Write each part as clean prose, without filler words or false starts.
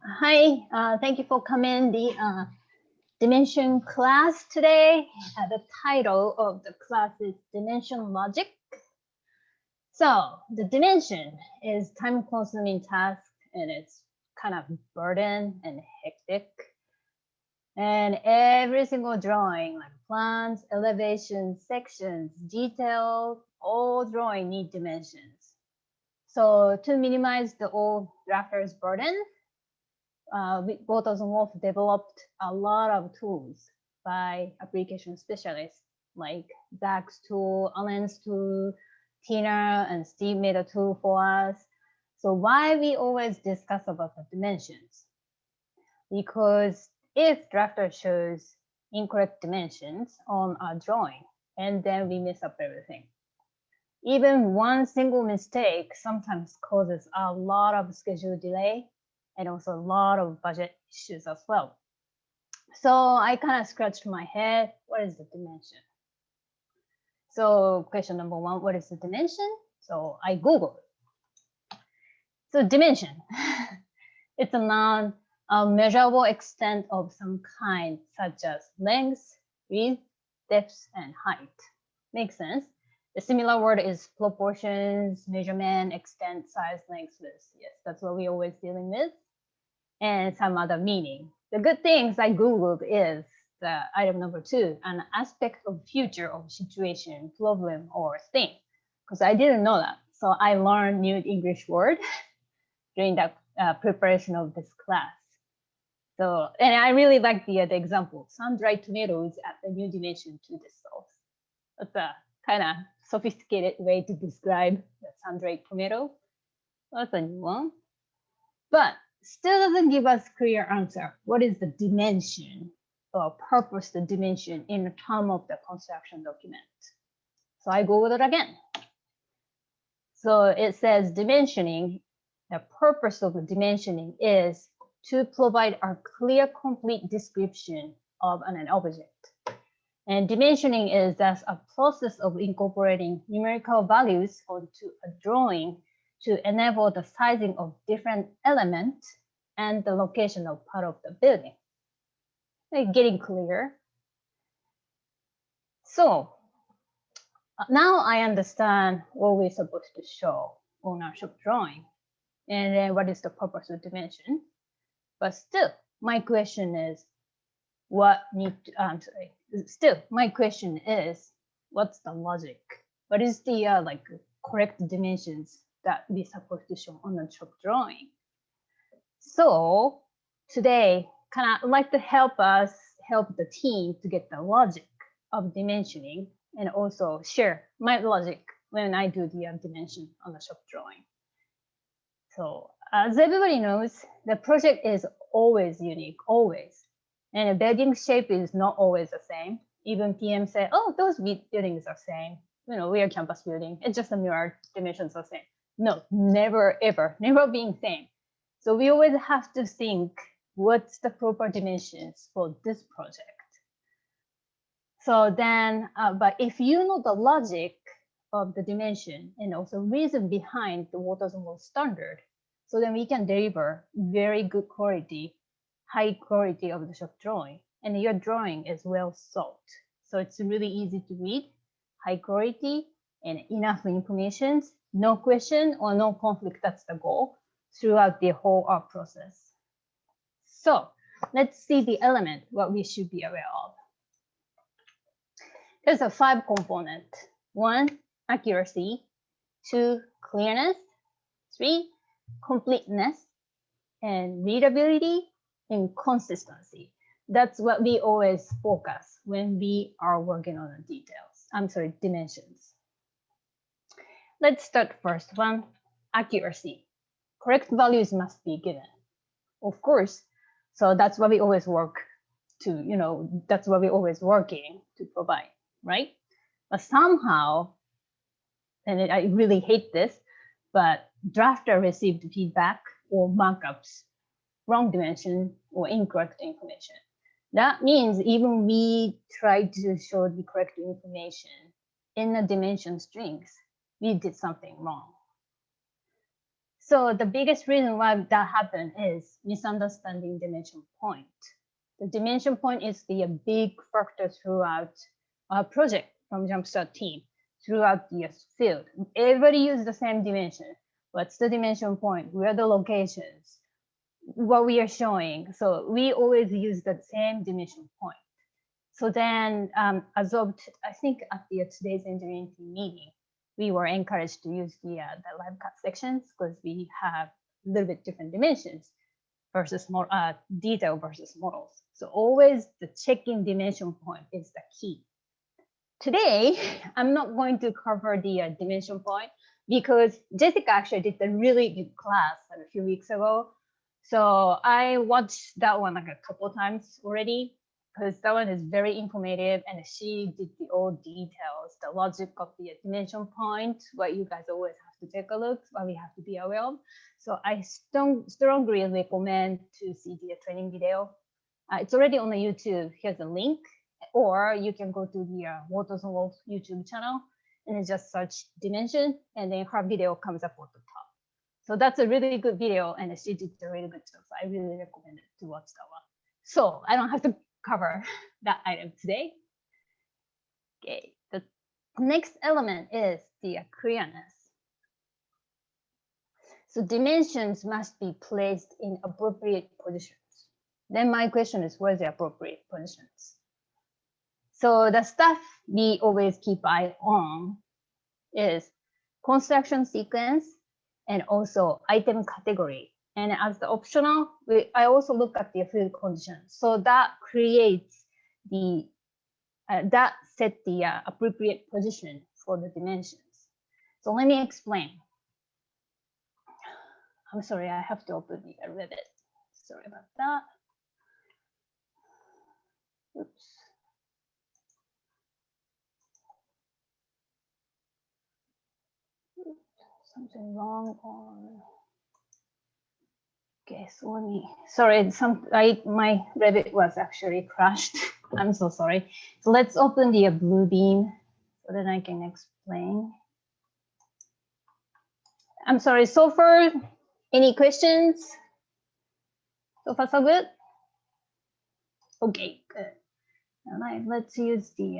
Hi, thank you for coming the dimension class today. The title of the class is Dimension Logic. So the dimension is time-consuming task and it's kind of burden and hectic. And every single drawing, like plans, elevations, sections, detail, all drawing need dimensions. So to minimize the old drafter's burden, Walt and Wolf developed a lot of tools by application specialists like Zach's tool, Alan's tool, Tina and Steve made a tool for us. So why we always discuss about the dimensions? Because if drafter shows incorrect dimensions on our drawing, and then we mess up everything. Even one single mistake sometimes causes a lot of schedule delay and also a lot of budget issues as well. So I kind of scratched my head, what is the dimension? So question number one, what is the dimension? So I Googled. So dimension, it's a non-measurable extent of some kind, such as length, width, depth, and height. Makes sense. The similar word is proportions, measurement, extent, size, length, width. Yes, that's what we're always dealing with. And some other meaning. The good things I Googled is the item number two, an aspect of future of situation, problem, or thing. Because I didn't know that. So I learned new English word during the preparation of this class. So, and I really like the example. Sun-dried tomatoes add a new dimension to the sauce. That's a kind of sophisticated way to describe the sun-dried tomato. That's a new one. But still doesn't give us clear answer. What is the dimension or purpose the dimension in the term of the construction document? So I Googled it again. So it says dimensioning, the purpose of the dimensioning is to provide a clear, complete description of an object. And dimensioning is thus a process of incorporating numerical values onto a drawing to enable the sizing of different elements and the location of part of the building. Getting clear. So now I understand what we're supposed to show on our shop drawing and then what is the purpose of dimension. But still, my question is, still, my question is, what's the logic? What is the correct dimensions that we're supposed to show on the shop drawing? So today, kind of like to help the team to get the logic of dimensioning and also share my logic when I do the dimension on the shop drawing. So as everybody knows, the project is always unique, always. And the building shape is not always the same. Even PM say, oh, those buildings are same. You know, we are campus building. It's just a mirror, dimensions are same. No, never, ever, never being same. So we always have to think what's the proper dimensions for this project. So then, but if you know the logic of the dimension and also reason behind the Walt and Wolf standard, so then we can deliver very good quality, high quality of the shop drawing, and your drawing is well thought. So it's really easy to read, high quality, and enough information, no question or no conflict. That's the goal throughout the whole art process. So let's see the element, what we should be aware of. There's a 5 component. 1, accuracy. 2, clearness. 3, completeness. And readability and consistency. That's what we always focus when we are working on the details. I'm sorry, dimensions. Let's start first one, accuracy. Correct values must be given. Of course, so that's what we always work to, that's what we always working to provide, right? But somehow, and I really hate this, but drafter received feedback or markups, wrong dimension or incorrect information. That means even we try to show the correct information in the dimension strings, we did something wrong. So the biggest reason why that happened is misunderstanding dimension point. The dimension point is the big factor throughout our project from Jumpstart team, throughout the field. Everybody uses the same dimension. What's the dimension point? Where are the locations? What we are showing. So we always use the same dimension point. So then as of, I think at the today's engineering team meeting, we were encouraged to use the live cut sections because we have a little bit different dimensions versus more detail versus models. So always the checking dimension point is the key. Today, I'm not going to cover the dimension point because Jessica actually did a really good class a few weeks ago. So I watched that one like a couple times already because that one is very informative and she did the all details, the logic of the dimension point, what you guys always have to take a look, what we have to be aware of. So I strongly recommend to see the training video. It's already on the YouTube. Here's a link, or you can go to the Walt YouTube channel and then just search dimension, and then her video comes up at the top. So that's a really good video, and she did a really good job. So I really recommend it to watch that one. So I don't have to cover that item today. Okay, the next element is the clearness. So dimensions must be placed in appropriate positions. Then my question is, where's the appropriate positions? So the stuff we always keep eye on is construction sequence and also item category. And as the optional, I also look at the field conditions. So that creates the, that set the appropriate position for the dimensions. So let me explain. I'm sorry, I have to open the Revit. Sorry about that. Oops. Something wrong on. Okay, so let me, sorry, my Revit was actually crashed. I'm so sorry. So let's open the Bluebeam so that I can explain. I'm sorry, so far, any questions? So far, so good? Okay, good. All right, let's use the,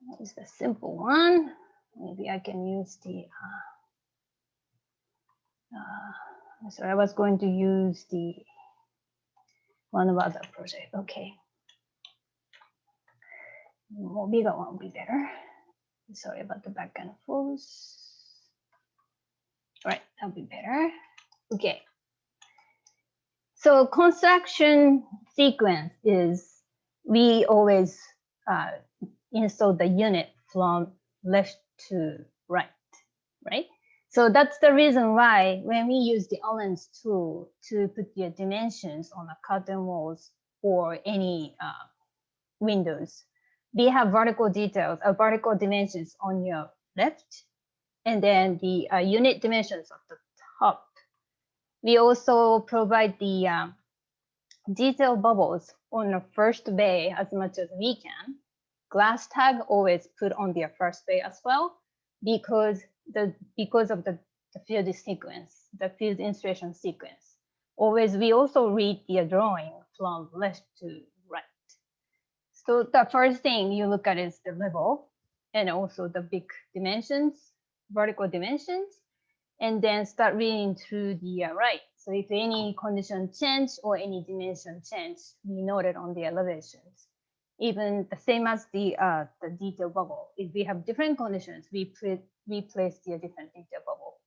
what is the simple one? Maybe I can use the, sorry, I was going to use the one about the project. Okay. More bigger one will be better. Sorry about the back and forth. All right, that'll be better. Okay. So construction sequence is, we always install the unit from left to right, right? So that's the reason why when we use the Allen's tool to put the dimensions on the curtain walls or any windows, we have vertical details, vertical dimensions on your left, and then the unit dimensions at the top. We also provide the detail bubbles on the first bay as much as we can. Glass tag always put on the first bay as well, because of the field sequence, the field installation sequence. Always, we also read the drawing from left to right. So the first thing you look at is the level and also the big dimensions, vertical dimensions, and then start reading through the right. So if any condition change or any dimension change, we note it on the elevations. Even the same as the detail bubble. If we have different conditions, we place the different detail bubble.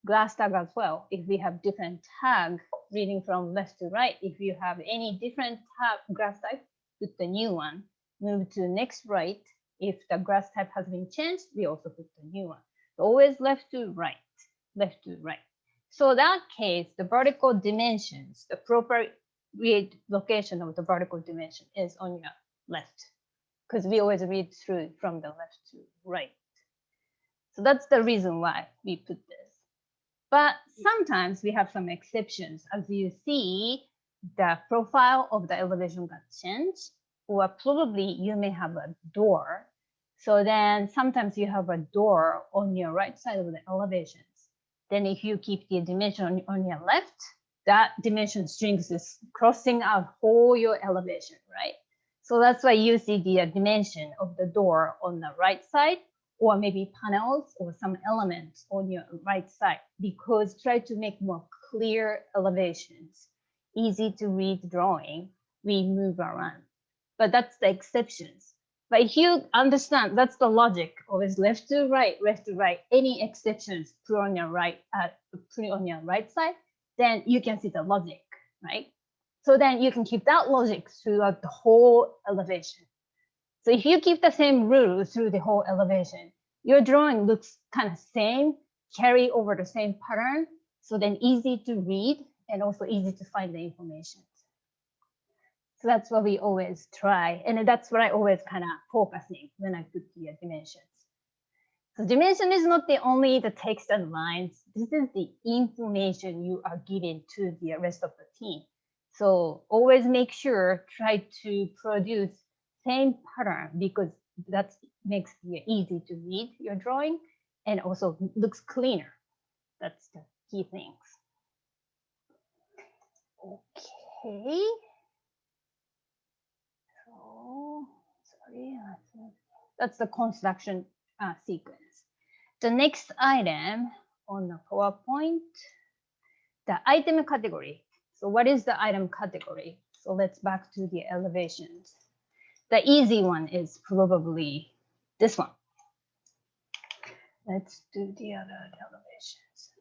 Glass tag as well. If we have different tag reading from left to right, if you have any different tag, glass type, put the new one. Move to next right. If the glass type has been changed, we also put the new one. So always left to right, left to right. So that case, the vertical dimensions, the proper location of the vertical dimension is on your left, because we always read through from the left to right. So that's the reason why we put this. But sometimes we have some exceptions. As you see, the profile of the elevation got changed, or probably you may have a door. So then sometimes you have a door on your right side of the elevations. Then if you keep the dimension on your left, that dimension strings is crossing out whole your elevation, right? So that's why you see the dimension of the door on the right side, or maybe panels or some elements on your right side, because try to make more clear elevations, easy to read drawing, we move around. But that's the exceptions. But if you understand, that's the logic, always left to right, any exceptions put on your right side, then you can see the logic, right? So then you can keep that logic throughout the whole elevation. So if you keep the same rule through the whole elevation, your drawing looks kind of same, carry over the same pattern, so then easy to read and also easy to find the information. So that's what we always try. And that's what I always kind of focusing when I put the dimensions. So dimension is not the only the text and lines. This is the information you are giving to the rest of the team. So always make sure, try to produce same pattern, because that makes it easy to read your drawing and also looks cleaner. That's the key things. Okay. So, sorry, that's the construction sequence. The next item on the PowerPoint, the item category. So what is the item category? So let's back to the elevations. The easy one is probably this one. Let's do the other elevations.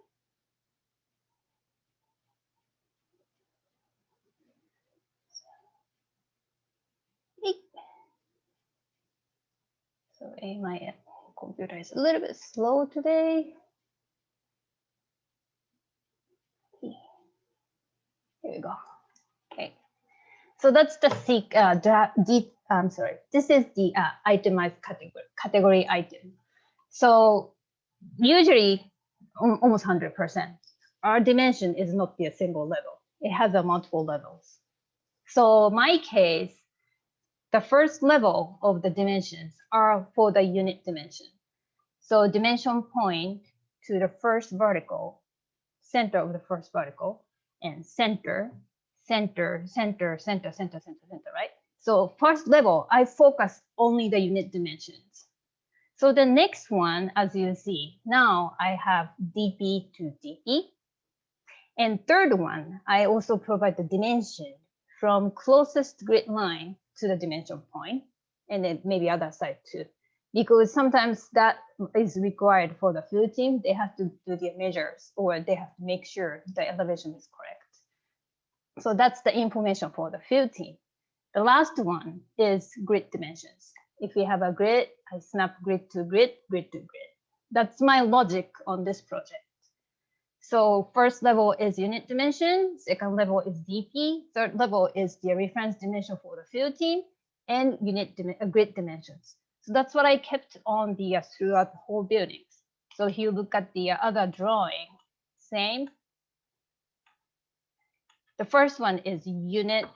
So my computer is a little bit slow today. Here we go. Okay. So that's the this is the itemized category item. So usually almost 100%, our dimension is not a single level. It has a multiple levels. So my case, the first level of the dimensions are for the unit dimension. So dimension point to the first vertical, center of the first vertical, and center, right? So first level, I focus only the unit dimensions. So the next one, as you see, now I have DP to DP. And third one, I also provide the dimension from closest grid line to the dimension point, and then maybe other side too. Because sometimes that is required for the field team. They have to do the measures, or they have to make sure the elevation is correct. So that's the information for the field team. The last one is grid dimensions. If we have a grid, I snap grid to grid, grid to grid. That's my logic on this project. So first level is unit dimension, second level is DP, third level is the reference dimension for the field team, and grid dimensions. So that's what I kept on the throughout the whole buildings. So if you look at the other drawing, same. The first one is unit.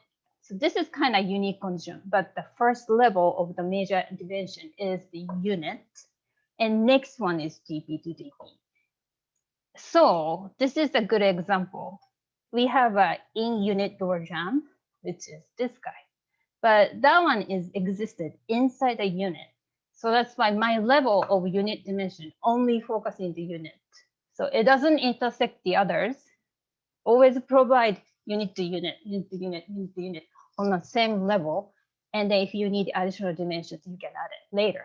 So this is kind of unique condition, but the first level of the major dimension is the unit, and next one is DP to DP. So this is a good example. We have a in-unit door jamb, which is this guy, but that one is existed inside a unit. So that's why my level of unit dimension only focusing the unit. So it doesn't intersect the others. Always provide unit to unit, unit to unit, unit to unit on the same level. And then if you need additional dimensions, you can add it later.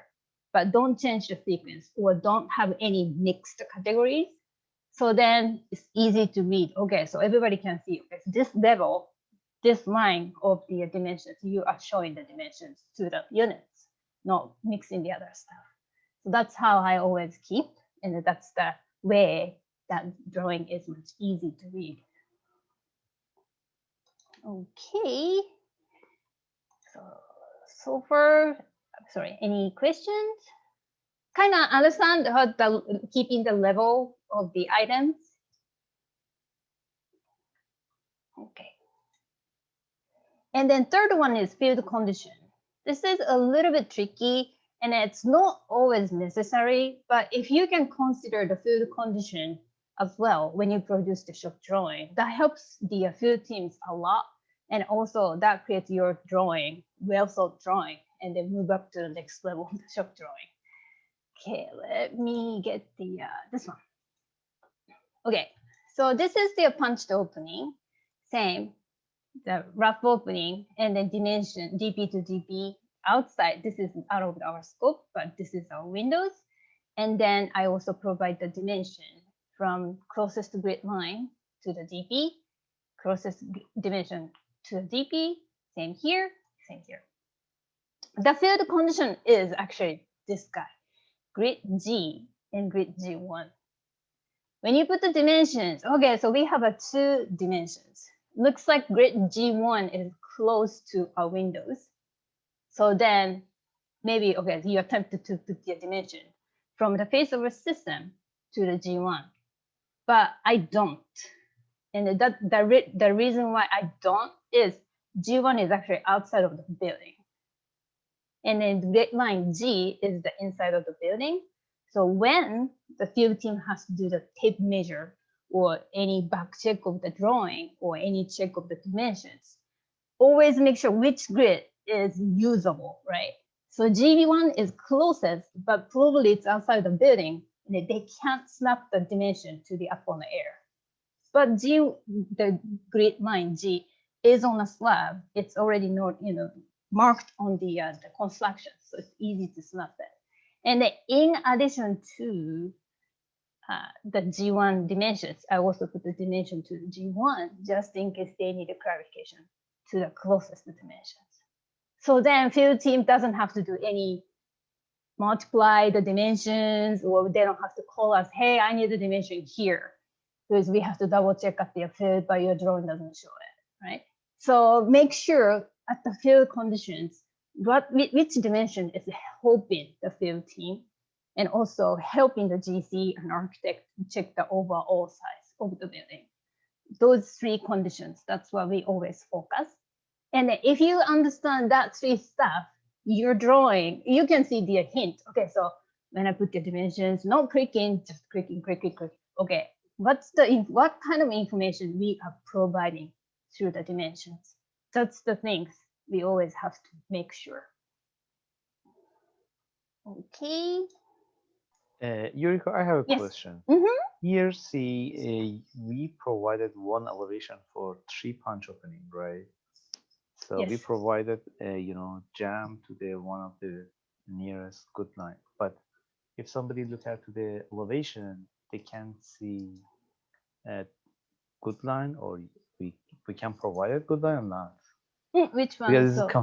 But don't change the sequence, or don't have any mixed categories. So then it's easy to read. Okay, so everybody can see, okay, so this level, this line of the dimensions, you are showing the dimensions to the units, not mixing the other stuff. So that's how I always keep, and that's the way that drawing is much easy to read. Okay. So far, sorry, any questions? Kind of understand how keeping the level of the items. Okay. And then third one is field condition. This is a little bit tricky. And it's not always necessary, but if you can consider the field condition as well when you produce the shop drawing, that helps the field teams a lot. And also that creates your drawing, well thought drawing, and then move up to the next level of the shop drawing. Okay, let me get the this one. Okay, so this is the punched opening, same, the rough opening, and then dimension DP to DP outside. This is out of our scope, but this is our windows. And then I also provide the dimension from closest grid line to the DP, closest dimension to the DP, same here, same here. The field condition is actually this guy, grid G and grid G1. When you put the dimensions, okay, so we have a 2 dimensions. Looks like grid G1 is close to our windows. So then maybe, okay, you attempted to put the dimension from the face of a system to the G1, but I don't. And the reason why I don't is G1 is actually outside of the building. And then the grid line G is the inside of the building. So when the field team has to do the tape measure or any back check of the drawing or any check of the dimensions, always make sure which grid is usable, right? So GB1 is closest, but probably it's outside the building, and they can't snap the dimension to the up on the air. But the grid line G is on a slab. It's already not, marked on the construction, so it's easy to snap that. And in addition to the G1 dimensions, I also put the dimension to the G1 just in case they need a clarification to the closest dimensions. So then field team doesn't have to do any multiply the dimensions, or they don't have to call us, hey, I need the dimension here, because we have to double check at the field, but your drawing doesn't show it, right? So make sure at the field conditions, which dimension is helping the field team, and also helping the GC and architect check the overall size of the building. Those 3 conditions, that's what we always focus. And if you understand that 3 stuff, your drawing, you can see the hint. Okay, so when I put the dimensions, not clicking, just clicking. Okay, what kind of information we are providing through the dimensions? That's the things we always have to make sure. Okay. Yuriko, I have a Yes. question. Mm-hmm. Here, see, we provided one elevation for 3 punch opening, right? So Yes. we provided, jam to the one of the nearest good line. But if somebody look at to the elevation, they can see a good line, or we can provide a good line or not. Which one? Because it's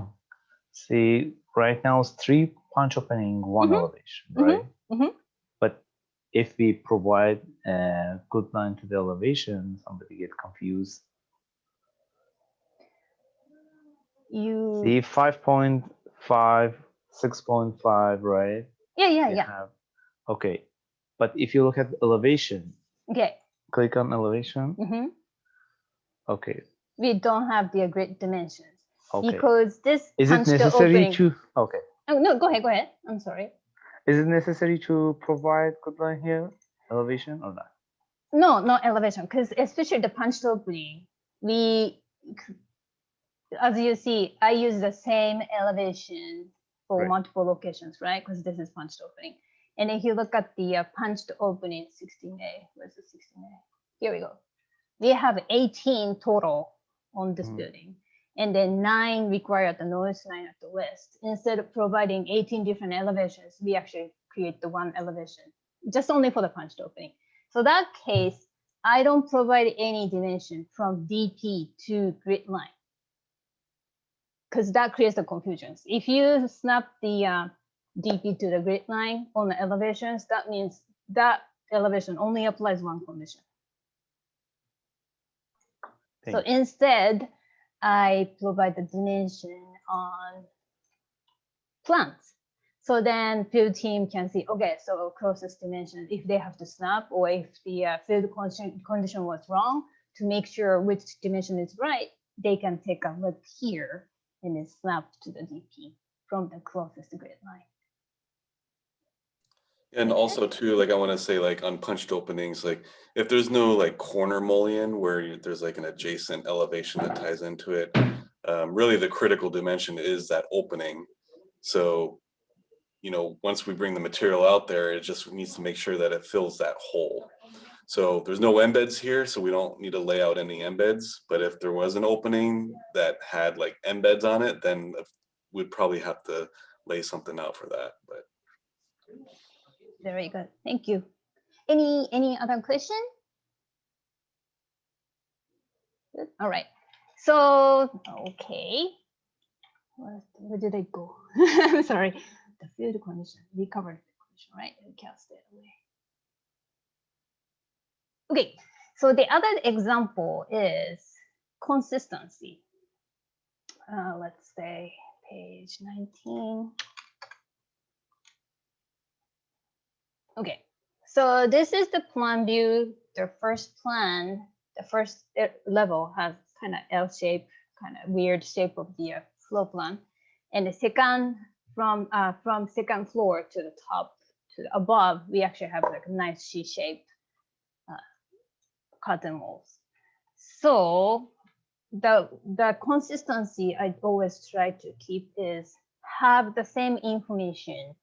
see, right now it's 3 punch opening, 1 elevation, right? But if we provide a good line to the elevation, somebody get confused. You see 5.5, 6.5, right? Yeah. Okay, but if you look at elevation, okay, click on elevation. Okay, we don't have the grid dimensions. Okay. Because this is it necessary to? Okay. Oh no, go ahead. I'm sorry. Is it necessary to provide good line here, elevation or not? No, not elevation, because especially the punched opening, as you see, I use the same elevation for multiple locations, right? Because this is punched opening. And if you look at the punched opening 16A, where's the 16A? Here we go. We have 18 total on this building. And then 9 require at the north, 9 at the west. Instead of providing 18 different elevations, we actually create the 1 elevation, just only for the punched opening. So that case, I don't provide any dimension from DP to grid line, because that creates the confusions. If you snap the DP to the grid line on the elevations, that means that elevation only applies 1 condition. So instead, I provide the dimension on plants. So then field team can see, okay, so closest dimension, if they have to snap, or if the field condition was wrong, to make sure which dimension is right, they can take a look here and then snap to the DP from the closest grid line. And also too, like I want to say, like on punched openings, like if there's no like corner mullion where there's like an adjacent elevation that ties into it, really the critical dimension is that opening. So, you know, once we bring the material out there, it just needs to make sure that it fills that hole. So there's no embeds here, so we don't need to lay out any embeds. But if there was an opening that had like embeds on it, then we'd probably have to lay something out for that. But Very good. Thank you. Any other question? Good. All right. So, okay. Where did I go? I'm sorry. The field condition, we covered the condition, right? We cast it away. Okay. So the other example is consistency. Let's say page 19. Okay. So this is the plan view. The first plan, the first level has kind of L shape, kind of weird shape of the floor plan, and the second from second floor to the top to the above, we actually have like a nice C-shaped curtain walls. So the consistency I always try to keep is have the same information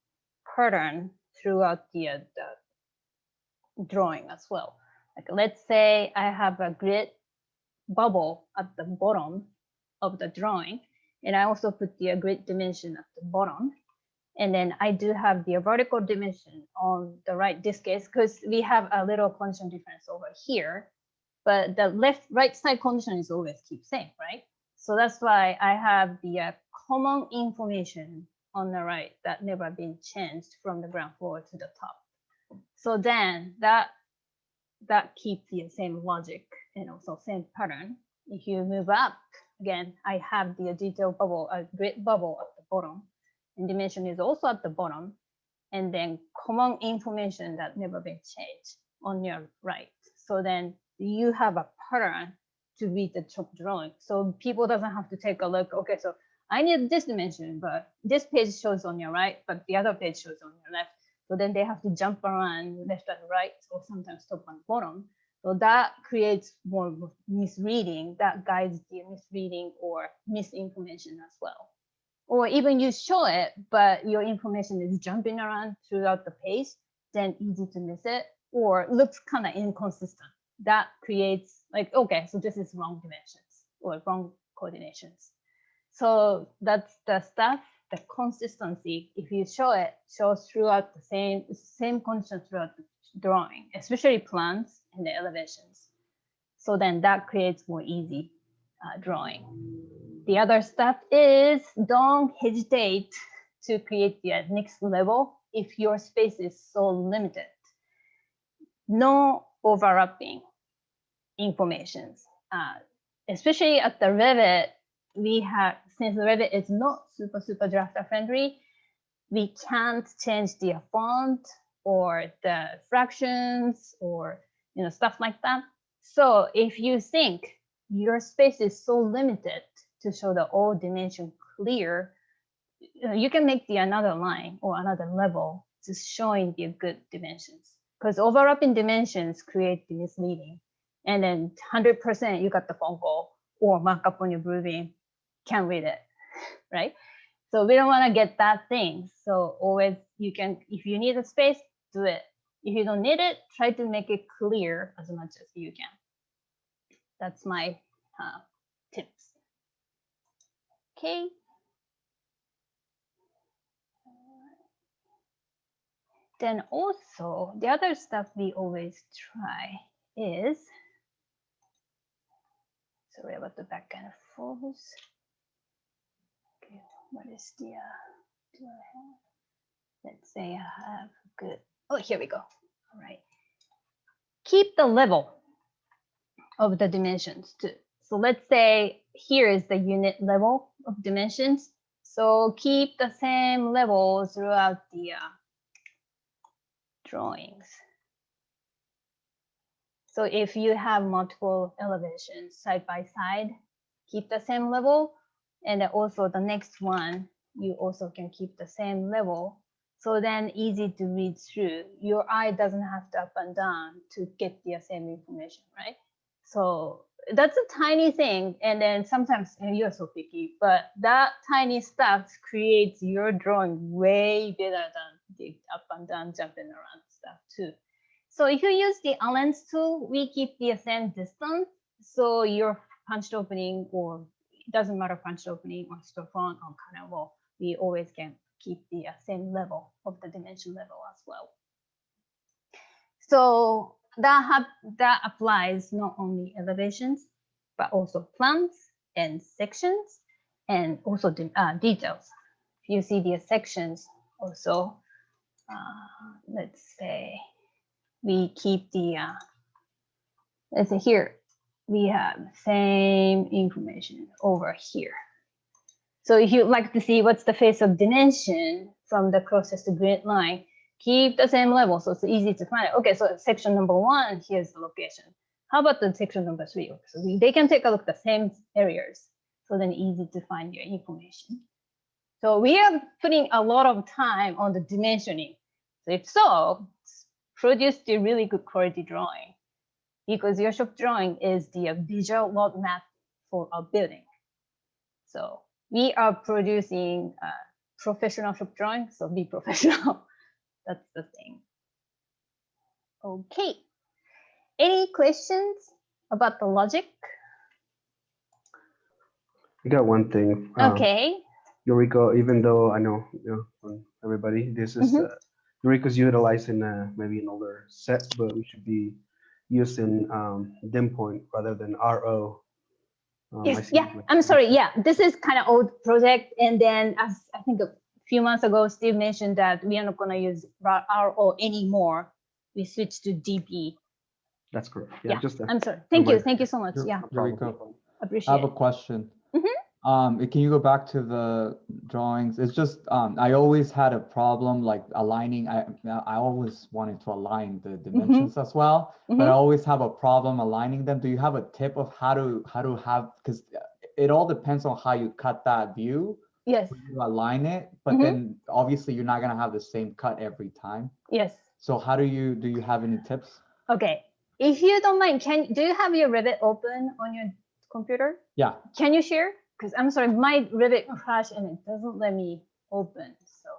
pattern throughout the drawing as well. Like let's say I have a grid bubble at the bottom of the drawing, and I also put the grid dimension at the bottom. And then I do have the vertical dimension on the right, this case, because we have a little condition difference over here, but the right side condition is always keep same, right? So that's why I have the common information on the right that never been changed from the ground floor to the top. So then that keeps the same logic and also same pattern. If you move up, again, I have the detail bubble, a grid bubble at the bottom, and dimension is also at the bottom, and then common information that never been changed on your right. So then you have a pattern to read the top drawing. So people doesn't have to take a look, okay, so I need this dimension, but this page shows on your right, but the other page shows on your left. So then they have to jump around left and right, or sometimes top and bottom. So that creates more misreading, that guides the misreading or misinformation as well. Or even you show it, but your information is jumping around throughout the page, then easy to miss it, or looks kind of inconsistent. That creates like, okay, so this is wrong dimensions or wrong coordinations. So that's the stuff, the consistency. If you show it, shows throughout the same condition throughout the drawing, especially plans and the elevations. So then that creates more easy drawing. The other stuff is don't hesitate to create the next level if your space is so limited. No overlapping informations, especially at the Revit. We have, since Revit is not super drafter friendly, we can't change the font or the fractions or stuff like that. So if you think your space is so limited to show the all dimension clear, you can make the another line or another level just showing the good dimensions, because overlapping dimensions create the misleading. And then 100% you got the funko or markup on your Bluebeam, can't read it, right? So we don't want to get that thing. So always you can, if you need a space, do it. If you don't need it, try to make it clear as much as you can. That's my tips. Okay. Then also the other stuff we always try is, sorry about the back and forth. Okay, what is the, do I have? Let's say I have good, oh, here we go. All right. Keep the level of the dimensions too. So let's say here is the unit level of dimensions. So keep the same level throughout the drawings. So if you have multiple elevations side by side, keep the same level. And also the next one, you also can keep the same level So then easy to read through. Your eye doesn't have to up and down to get the same information, right? So that's a tiny thing. And then sometimes you're so picky, but that tiny stuff creates your drawing way better than the up and down jumping around stuff too. So if you use the Allen's tool, we keep the same distance. So your punched opening, or it doesn't matter punched opening or storefront or carnival, we always can keep the same level of the dimension level as well. So that applies not only elevations, but also plans and sections, and also details. If you see the sections also, let's say we keep the, let's say here, we have same information over here. So if you'd like to see what's the face of dimension from the closest grid line, keep the same level, so it's easy to find it. Okay, so section number 1, here's the location. How about the section number 3? So they can take a look at the same areas, so then easy to find your information. So we are putting a lot of time on the dimensioning. So if so, produce the really good quality drawing, because your shop drawing is the visual roadmap for a building. So we are producing professional shop drawing, so be professional. That's the thing. Okay. Any questions about the logic? I got one thing. Okay. Eureka, even though I know, from everybody, this is Eureka's utilizing maybe an older set, but we should be using dim point rather than RO. Yes, yeah, I'm sorry. Yeah, this is kind of old project. And then as I think a few months ago, Steve mentioned that we are not going to use RO anymore. We switched to DP. That's correct. Yeah, just I'm sorry. Thank you. Thank you so much. Yeah, Eureka, appreciate I have it. a question. Can you go back to the drawings? It's just I always had a problem like aligning. I always wanted to align the dimensions as well, but I always have a problem aligning them. Do you have a tip of how to have, because it all depends on how you cut that view. Yes. You align it, but then obviously you're not gonna have the same cut every time. Yes. So how do you have any tips? Okay. If you don't mind, do you have your Revit open on your computer? Yeah. Can you share? Because I'm sorry, my Revit crashed and it doesn't let me open. So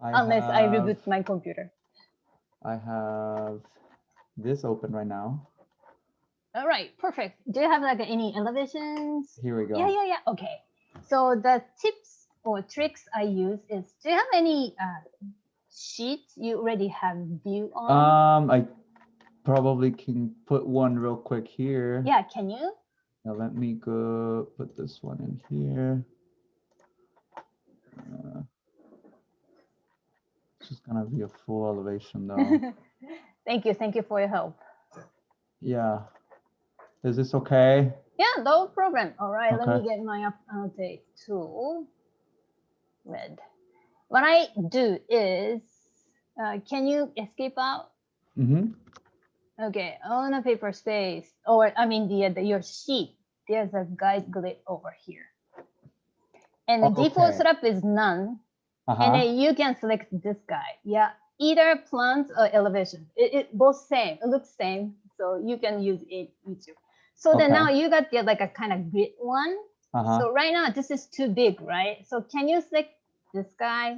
unless I reboot my computer. I have this open right now. All right, perfect. Do you have like any elevations? Here we go. Yeah. Okay. So the tips or tricks I use is, do you have any sheets you already have view on? I probably can put one real quick here. Yeah, can you? Now let me go put this one in here. It's just gonna be a full elevation though. Thank you for your help. Yeah. Is this okay? Yeah, no problem. All right, Okay. let me get my annotate tool. Red. What I do is, can you escape out? Okay, on a paper space, or I mean your sheet, there's a guide grid over here. And the default setup is none. And then you can select this guy. Yeah, either plans or elevation. It both same, it looks same. So you can use it each. So then now you got the like a kind of grid one. So right now this is too big, right? So can you select this guy?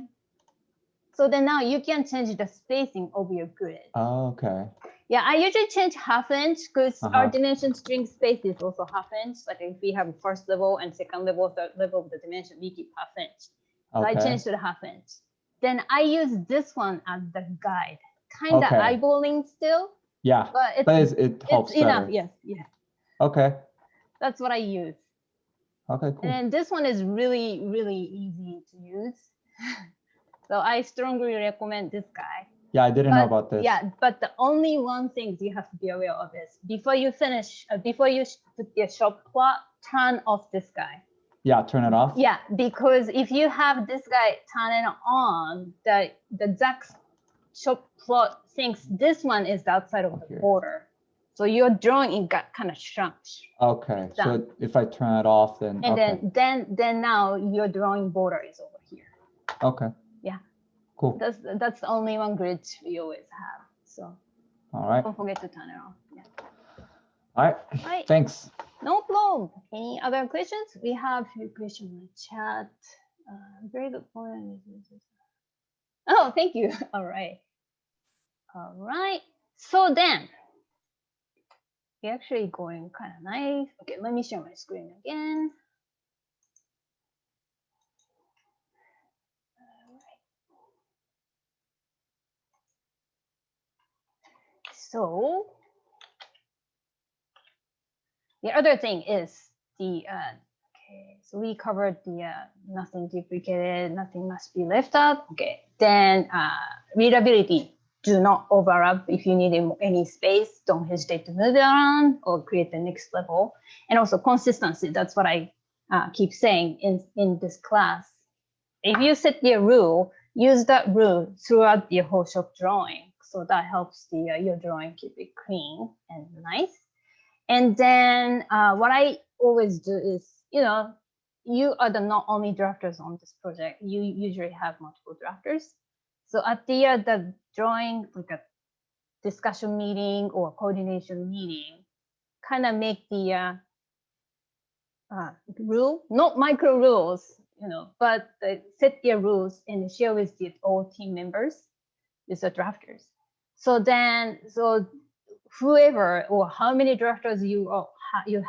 So then now you can change the spacing of your grid. Oh, okay. Yeah, I usually change ½ inch because our dimension string space is also ½ inch. Like if we have first level and second level, third level of the dimension, we keep ½ inch. So I changed to the ½ inch. Then I use this one as the guide. Kind of eyeballing still. Yeah, but it helps it's enough. better. Yes, yeah. Okay. That's what I use. Okay, cool. And this one is really, really easy to use. So I strongly recommend this guy. Yeah, I didn't know about this. Yeah, but the only one thing you have to be aware of is before you finish, before you put your shop plot, turn off this guy. Yeah, turn it off. Yeah, because if you have this guy turn it on, the Zax shop plot thinks this one is the outside of the border. So your drawing got kind of shrunk. Okay, so if I turn it off, then and then now your drawing border is over here. Okay. Yeah. Cool. That's the only one grid we always have. So All right. don't forget to turn it on. Yeah. All right. Right. Thanks. No problem. Any other questions? We have a question in the chat. Very good point. Oh, thank you. All right. All right. So then, we're actually going kind of nice. Okay, let me share my screen again. So the other thing is the okay, so we covered the nothing duplicated, nothing must be left out. Okay, then readability, do not overlap. If you need any space, don't hesitate to move it around or create the next level. And also consistency, that's what I keep saying in this class. If you set the rule, use that rule throughout the whole shop drawing. So that helps the your drawing keep it clean and nice. And then what I always do is, you know, you are the not only drafters on this project, you usually have multiple drafters. So at the drawing, like a discussion meeting or coordination meeting, kind of make the rule, not micro rules, you know, but set their rules and share with the all team members, with the drafters. So then, so whoever or how many drafters you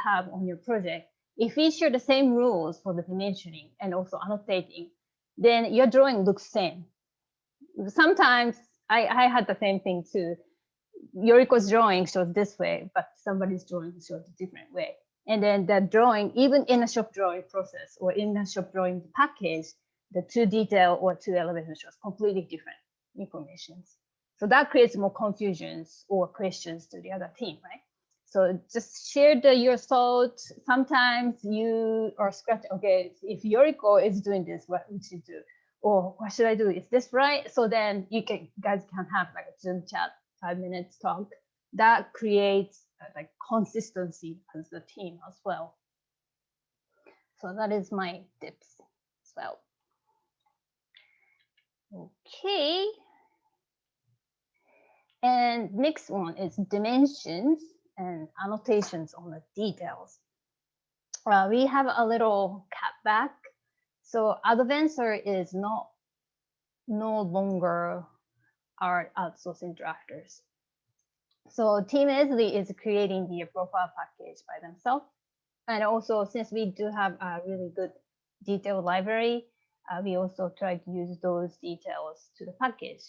have on your project, if we share the same rules for the dimensioning and also annotating, then your drawing looks same. Sometimes I had the same thing too. Yoriko's drawing shows this way, but somebody's drawing shows a different way. And then the drawing, even in a shop drawing process or in a shop drawing package, the 2 detail or 2 elevation shows completely different information. So that creates more confusions or questions to the other team, right? So just share your thoughts. Sometimes you are scratching, okay, if Yoriko is doing this, what would she do? Or what should I do? Is this right? So then you guys can have like a Zoom chat, 5 minutes talk. That creates like consistency as the team as well. So that is my tips as well. Okay. And next one is dimensions and annotations on the details. We have a little cutback. So Advancer is no longer our outsourcing drafters. So Team Esley is creating the profile package by themselves. And also, since we do have a really good detail library, we also try to use those details to the package.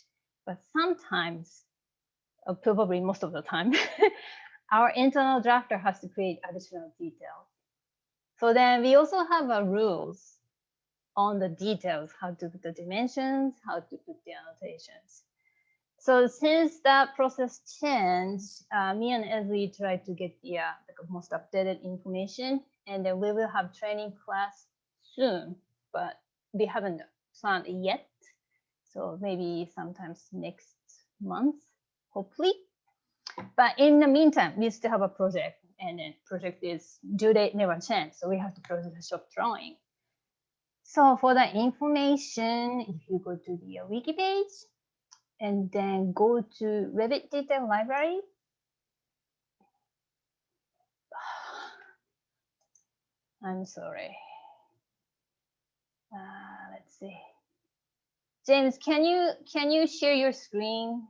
But sometimes, probably most of the time, our internal drafter has to create additional details. So then we also have rules on the details, how to put the dimensions, how to put the annotations. So since that process changed, me and Esley tried to get the most updated information, and then we will have training class soon, but we haven't planned it yet. So maybe sometimes next month, hopefully. But in the meantime, we still have a project, and then project is due date never change. So we have to process the shop drawing. So for the information, if you go to the wiki page, and then go to Revit Detail Library. I'm sorry. Let's see. James, can you share your screen?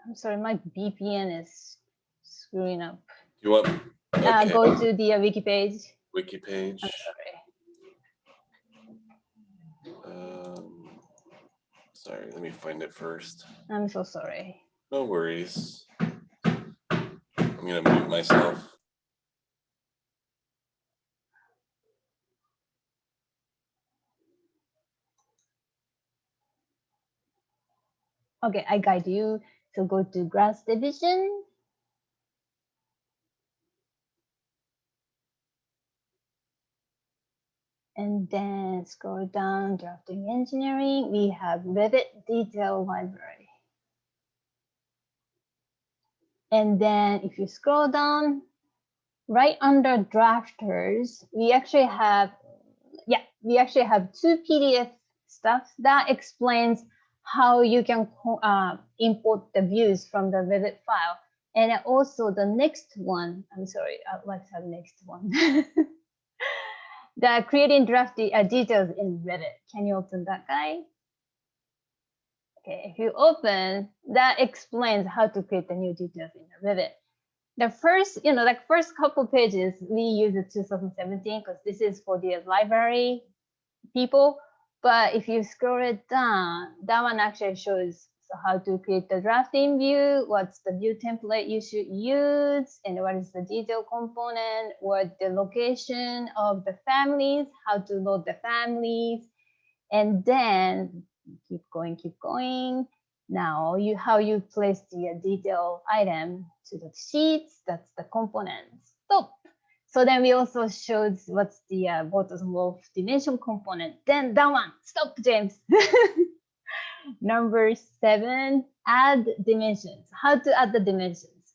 I'm sorry, my VPN is screwing up. You want? Okay. Go to the wiki page. Wiki page. I'm sorry. Sorry, let me find it first. I'm so sorry. No worries. I'm gonna mute myself. Okay, I guide you. So go to grass division. And then scroll down, drafting engineering. We have Revit Detail Library. And then if you scroll down, right under drafters, we actually have 2 PDF stuff that explains how you can import the views from the Revit file. And also the next one, I'm sorry, let's have next one. The creating draft details in Revit. Can you open that guy? Okay, if you open, that explains how to create the new details in the Revit. The first, like first couple pages, we use the 2017 because this is for the library people. But if you scroll it down, that one actually shows how to create the drafting view, what's the view template you should use, and what is the detail component, what the location of the families, how to load the families, and then keep going. Now how you place the detail item to the sheets, that's the component. Stop. So then we also showed what's the bottom dimension component. Then that one, stop, James. Number 7, add dimensions. How to add the dimensions.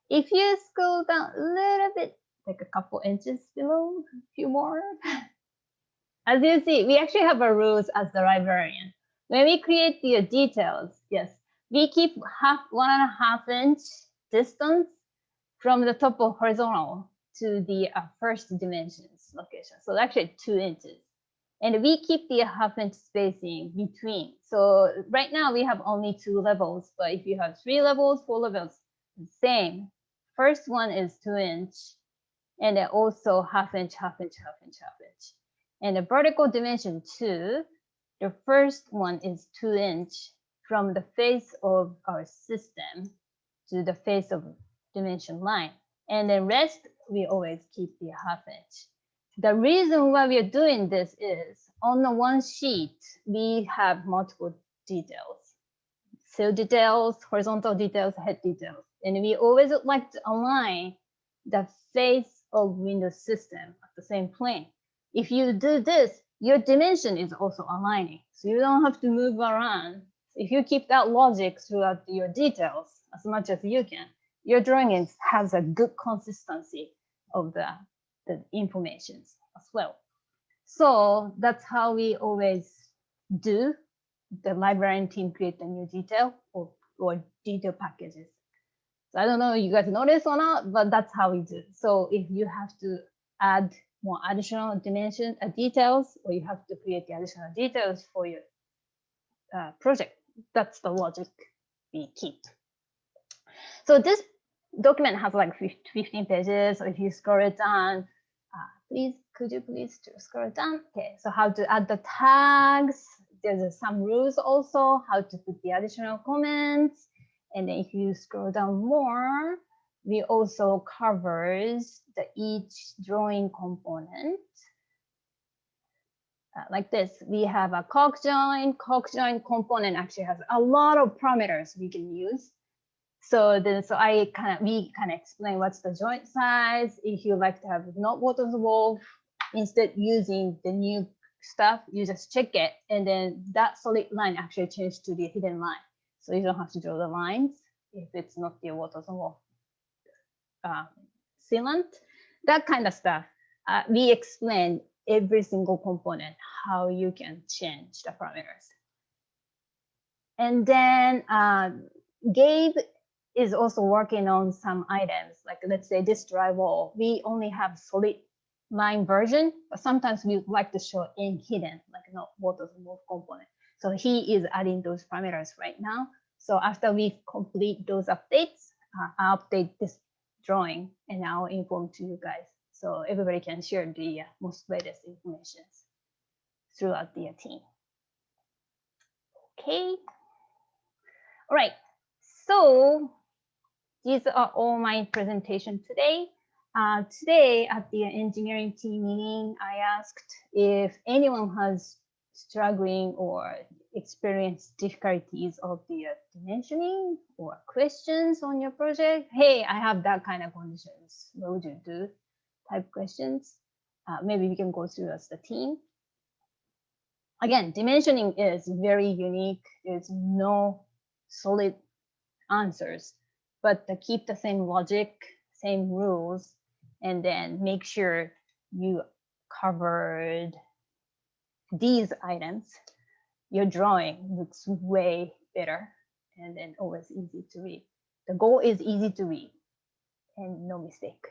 If you scroll down a little bit, like a couple inches below, a few more. As you see, we actually have our rules as the librarian. When we create the details, yes, we keep 1.5 inch distance from the top of horizontal to the first dimensions location. So actually 2 inches. And we keep the 1/2 inch spacing between. So right now we have only 2 levels, but if you have 3 levels, 4 levels, same. First one is 2 inch, and then also 1/2 inch, 1/2 inch, 1/2 inch, 1/2 inch. And the vertical dimension 2, the first one is 2 inch from the face of our system to the face of dimension line. And the rest, we always keep the 1/2 inch. The reason why we are doing this is on the one sheet, we have multiple details, sill details, horizontal details, head details. And we always like to align the face of Windows system at the same plane. If you do this, your dimension is also aligning. So you don't have to move around. If you keep that logic throughout your details as much as you can, your drawing has a good consistency of the information as well. So that's how we always do. The librarian team create the new detail or detail packages. So I don't know if you guys notice or not, but that's how we do. So if you have to add more additional dimension details, or you have to create the additional details for your project, that's the logic we keep. So this document has like 15 pages. So if you scroll it down, could you please scroll it down? Okay, so how to add the tags. There's some rules also, how to put the additional comments. And then if you scroll down more, we also covers each drawing component. Like this, we have a cork joint. Cork joint component actually has a lot of parameters we can use. So then, we kind of explain what's the joint size. If you like to have not bottom wall, instead using the new stuff, you just check it, and then that solid line actually changed to the hidden line. So you don't have to draw the lines if it's not the bottom wall sealant. That kind of stuff. We explain every single component, how you can change the parameters. And then Gabe is also working on some items, like let's say this drywall. We only have solid line version, but sometimes we like to show in hidden, like not bottom wall component. So he is adding those parameters right now. So after we complete those updates, I'll update this drawing and I'll inform to you guys. So everybody can share the most latest information throughout the team. Okay. All right. So these are all my presentation today. Today at the engineering team meeting, I asked if anyone has struggling or experienced difficulties of the dimensioning or questions on your project. Hey, I have that kind of conditions. What would you do? Type questions. Maybe we can go through as the team. Again, dimensioning is very unique. There's no solid answers, but to keep the same logic, same rules, and then make sure you covered these items. your drawing looks way better and then always easy to read. The goal is easy to read and no mistake.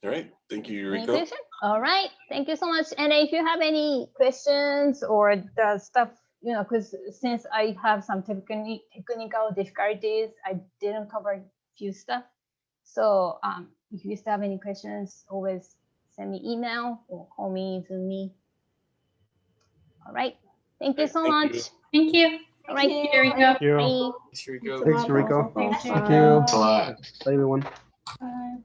All right. Thank you, Any Yuriko. question? All right. Thank you so much. And if you have any questions or the stuff, you know, because since I have some technical difficulties, I didn't cover a few stuff. So if you still have any questions, always send me email or call me, Zoom me. All right. Thank you so Thank much. you. Thank you. All right. Here we go. Thank you. Bye. Thanks, Yuriko. Thanks, Rico. Thank you. Thanks a lot. Bye, everyone. Bye.